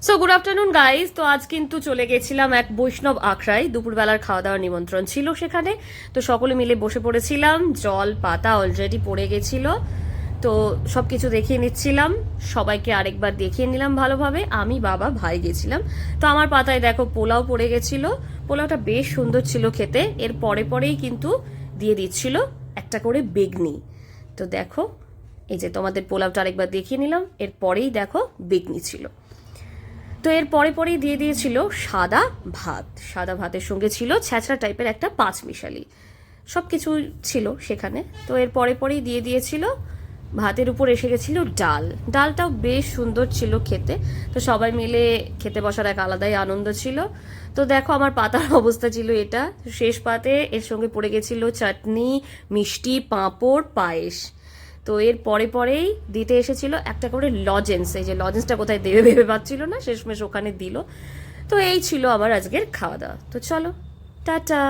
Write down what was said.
So good afternoon guys. তো আজ কিন্তু চলে গেছিলাম এক বৈষ্ণব আখড়ায়, দুপুরবেলার খাওয়া দাওয়ার নিমন্ত্রণ ছিল সেখানে। তো সকলে মিলে বসে পড়েছিলাম, জল পাতা অলরেডি পড়ে গেছিল। তো সবকিছু দেখিয়ে নিচ্ছিলাম, সবাইকে আরেকবার দেখিয়ে নিলাম ভালোভাবে। আমি, বাবা, ভাই গেছিলাম। তো আমার পাতায় দেখো পোলাও পড়ে গেছিল। পোলাওটা বেশ সুন্দর ছিল খেতে। এর পরে পরেই কিন্তু দিয়ে দিচ্ছিল একটা করে বেগনি। তো দেখো, এই যে তোমাদের পোলাওটা আরেকবার দেখিয়ে নিলাম, এর পরেই দেখো বেগনি ছিল। তো এর পরে পরেই দিয়ে দিয়েছিল সাদা ভাত। সাদা ভাতের সঙ্গে ছিল ছ্যাঁচড়া টাইপের একটা পাঁচমিশালি, সব কিছু ছিল সেখানে। তো এর পরে পরেই দিয়ে দিয়েছিল ভাতের উপর এসে গেছিল ডাল। ডালটাও বেশ সুন্দর ছিল খেতে। তো সবাই মিলে খেতে বসার এক আলাদাই আনন্দ ছিল। তো দেখো আমার পাতার অবস্থা ছিল এটা। শেষ পাতে এর সঙ্গে পড়ে গেছিল চাটনি, মিষ্টি, পাঁপড়, পায়েস। তো এর পরে পরেই দিতে এসেছিল একটা করে লজেন্স। এই যে লজেন্সটা কোথায় দেবে ভেবে পাচ্ছিল না, শেষমেশ ওখানে দিল। তো এই ছিল আমার আজকের খাওয়া দাওয়া। তো চলো, টাটা।